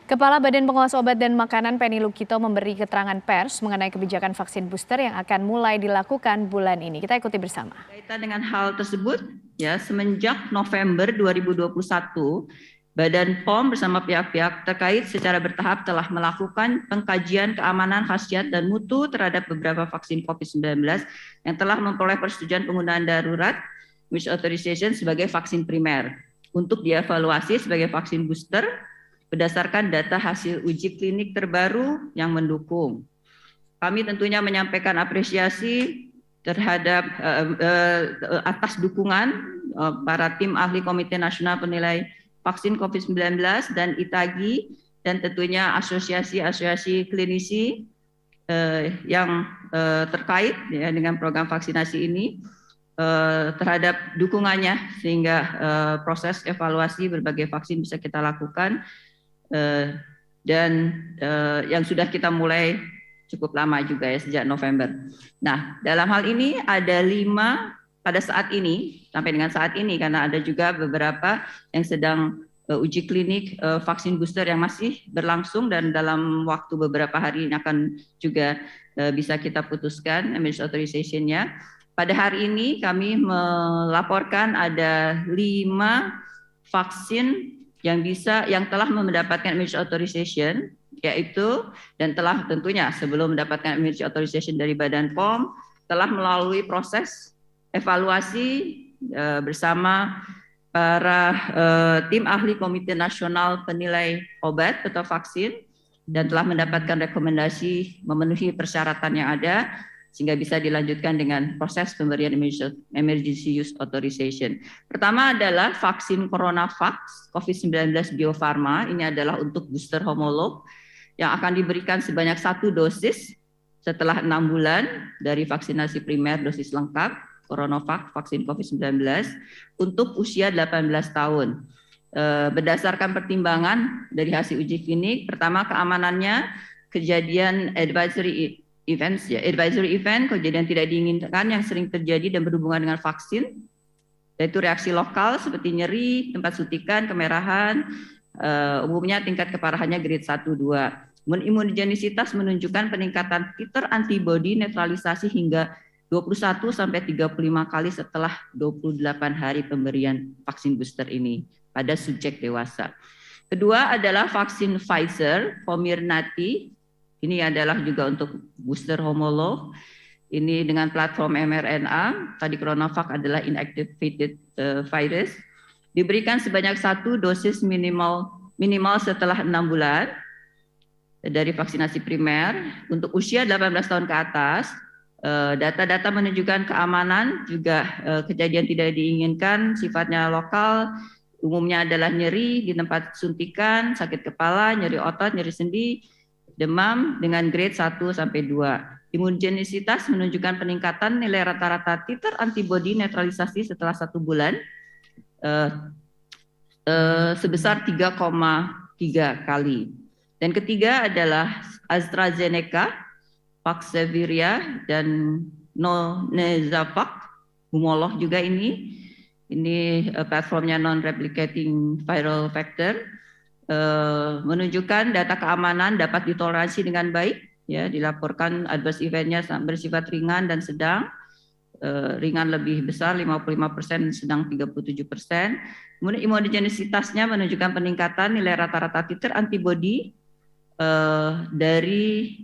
Kepala Badan Pengawas Obat dan Makanan Penny Lukito memberi keterangan pers mengenai kebijakan vaksin booster yang akan mulai dilakukan bulan ini. Kita ikuti bersama. Kaitan dengan hal tersebut, ya semenjak November 2021, Badan POM bersama pihak-pihak terkait secara bertahap telah melakukan pengkajian keamanan, khasiat, dan mutu terhadap beberapa vaksin COVID-19 yang telah memperoleh persetujuan penggunaan darurat (emergency authorization) sebagai vaksin primer untuk dievaluasi sebagai vaksin booster berdasarkan data hasil uji klinik terbaru yang mendukung. Kami tentunya menyampaikan apresiasi terhadap atas dukungan para tim ahli Komite Nasional Penilai Vaksin COVID-19 dan ITAGI dan tentunya asosiasi-asosiasi klinisi yang terkait ya, dengan program vaksinasi ini terhadap dukungannya sehingga proses evaluasi berbagai vaksin bisa kita lakukan dan yang sudah kita mulai cukup lama juga ya sejak November. Nah, dalam hal ini ada 5 pada saat ini, sampai dengan saat ini, karena ada juga beberapa yang sedang uji klinik vaksin booster yang masih berlangsung dan dalam waktu beberapa hari ini akan juga bisa kita putuskan emergency authorization-nya. Pada hari ini kami melaporkan ada 5 vaksin yang telah mendapatkan emergency authorization, yaitu dan telah tentunya sebelum mendapatkan emergency authorization dari Badan POM telah melalui proses evaluasi bersama para tim ahli Komite Nasional Penilai Obat atau Vaksin dan telah mendapatkan rekomendasi memenuhi persyaratan yang ada sehingga bisa dilanjutkan dengan proses pemberian emergency use authorization. Pertama adalah vaksin CoronaVac COVID-19 Bio Farma. Ini adalah untuk booster homolog yang akan diberikan sebanyak 1 dosis setelah 6 bulan dari vaksinasi primer dosis lengkap CoronaVac vaksin COVID-19 untuk usia 18 tahun. Berdasarkan pertimbangan dari hasil uji klinik, pertama keamanannya, kejadian advisory event, kejadian tidak diinginkan yang sering terjadi dan berhubungan dengan vaksin, yaitu reaksi lokal seperti nyeri, tempat suntikan, kemerahan, umumnya tingkat keparahannya grade 1-2. Imunogenisitas menunjukkan peningkatan titer antibodi netralisasi hingga 21 sampai 35 kali setelah 28 hari pemberian vaksin booster ini pada subjek dewasa. Kedua adalah vaksin Pfizer Comirnaty. Ini adalah juga untuk booster homolog. Ini dengan platform mRNA. Tadi CoronaVac adalah inactivated virus. Diberikan sebanyak 1 dosis minimal setelah 6 bulan dari vaksinasi primer untuk usia 18 tahun ke atas. Data-data menunjukkan keamanan, juga kejadian tidak diinginkan, sifatnya lokal, umumnya adalah nyeri di tempat suntikan, sakit kepala, nyeri otot, nyeri sendi, demam dengan grade 1 sampai 2. Imunogenisitas menunjukkan peningkatan nilai rata-rata titer antibodi netralisasi setelah 1 bulan sebesar 3,3 kali. Dan ketiga adalah AstraZeneca, Paxaviria dan Nonezavac, homolog juga ini platformnya non-replicating viral vector, menunjukkan data keamanan dapat ditoleransi dengan baik, ya dilaporkan adverse event-nya bersifat ringan dan sedang, ringan lebih besar 55%, sedang 37%. Kemudian imunogenisitasnya menunjukkan peningkatan nilai rata-rata titer antibodi dari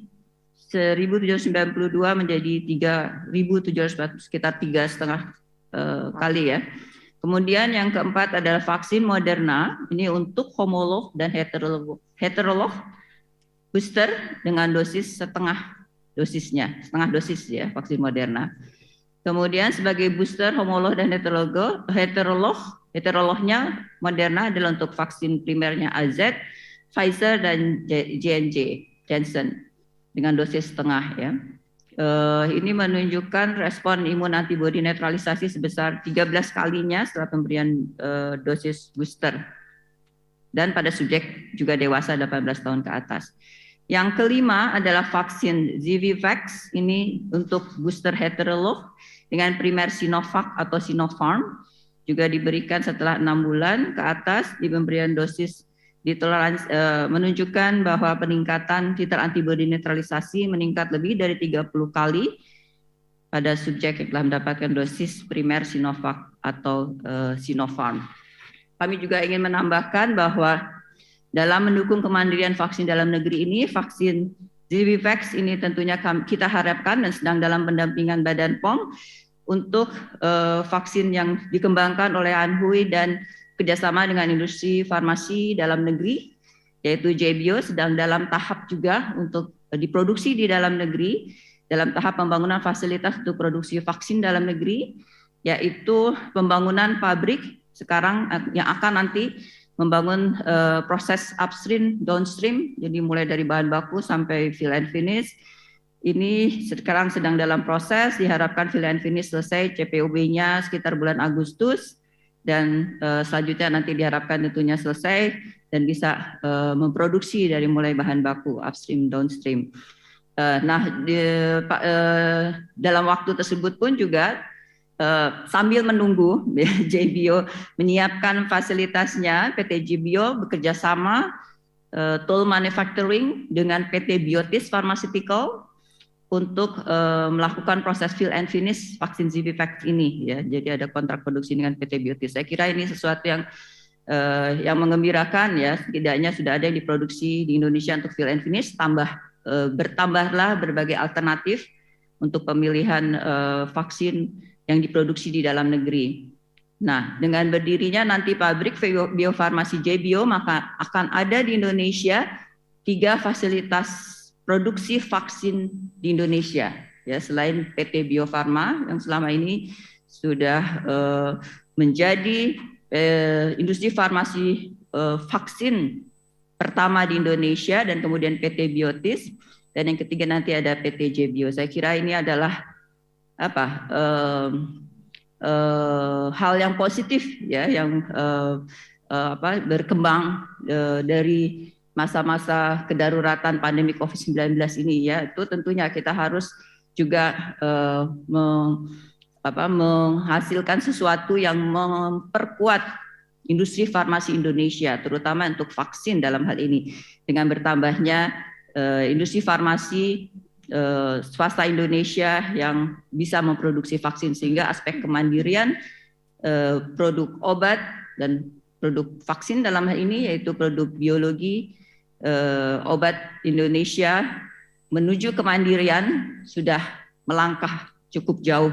1.792 menjadi 3.700, sekitar 3,5 kali ya. Kemudian yang keempat adalah vaksin Moderna, ini untuk homolog dan heterolog booster dengan dosis setengah dosis ya vaksin Moderna. Kemudian sebagai booster homolog dan heterolognya Moderna adalah untuk vaksin primernya AZ, Pfizer dan Janssen dengan dosis setengah ya. Ini menunjukkan respon imun antibodi netralisasi sebesar 13 kalinya setelah pemberian dosis booster. Dan pada subjek juga dewasa 18 tahun ke atas. Yang kelima adalah vaksin Zivivax, ini untuk booster heterolog dengan primer Sinovac atau Sinopharm, juga diberikan setelah 6 bulan ke atas di pemberian dosis menunjukkan bahwa peningkatan titer antibodi netralisasi meningkat lebih dari 30 kali pada subjek yang telah mendapatkan dosis primer Sinovac atau Sinopharm. Kami juga ingin menambahkan bahwa dalam mendukung kemandirian vaksin dalam negeri ini, vaksin ZiviVax ini tentunya kita harapkan dan sedang dalam pendampingan Badan POM untuk vaksin yang dikembangkan oleh Anhui dan kerjasama dengan industri farmasi dalam negeri, yaitu JBio sedang dalam tahap juga untuk diproduksi di dalam negeri, dalam tahap pembangunan fasilitas untuk produksi vaksin dalam negeri, yaitu pembangunan pabrik sekarang yang akan nanti membangun proses upstream, downstream, jadi mulai dari bahan baku sampai fill and finish. Ini sekarang sedang dalam proses, diharapkan fill and finish selesai CPOB-nya sekitar bulan Agustus, dan selanjutnya nanti diharapkan tentunya selesai dan bisa memproduksi dari mulai bahan baku upstream downstream. Dalam waktu tersebut pun juga sambil menunggu JBio menyiapkan fasilitasnya, PT JBio bekerja sama toll manufacturing dengan PT Biotis Pharmaceutical untuk melakukan proses fill and finish vaksin ZiviVax ini, ya. Jadi ada kontrak produksi dengan PT Biotis. Saya kira ini sesuatu yang mengembirakan, ya. Setidaknya sudah ada yang diproduksi di Indonesia untuk fill and finish. Bertambahlah berbagai alternatif untuk pemilihan vaksin yang diproduksi di dalam negeri. Nah, dengan berdirinya nanti pabrik biofarmasi JBio, maka akan ada di Indonesia 3 fasilitas produksi vaksin di Indonesia, ya, selain PT Bio Farma yang selama ini sudah menjadi industri farmasi vaksin pertama di Indonesia, dan kemudian PT Biotis, dan yang ketiga nanti ada PT JBio. Saya kira ini adalah hal yang positif, ya, yang berkembang dari masa-masa kedaruratan pandemi COVID-19 ini, ya. Itu tentunya kita harus juga menghasilkan sesuatu yang memperkuat industri farmasi Indonesia, terutama untuk vaksin dalam hal ini, dengan bertambahnya industri farmasi swasta Indonesia yang bisa memproduksi vaksin, sehingga aspek kemandirian produk obat dan produk vaksin dalam hal ini, yaitu produk biologi obat Indonesia menuju kemandirian sudah melangkah cukup jauh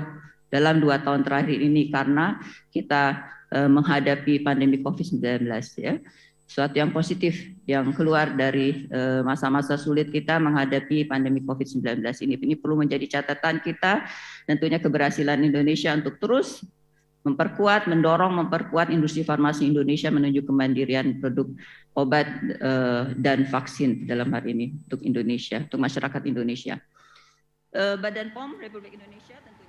dalam 2 tahun terakhir ini, karena kita menghadapi pandemi COVID-19, ya. Suatu yang positif yang keluar dari masa-masa sulit kita menghadapi pandemi COVID-19 ini. Ini perlu menjadi catatan kita, tentunya keberhasilan Indonesia untuk terus memperkuat industri farmasi Indonesia menuju kemandirian produk obat dan vaksin dalam hal ini untuk Indonesia, untuk masyarakat Indonesia. Badan POM Republik Indonesia tentunya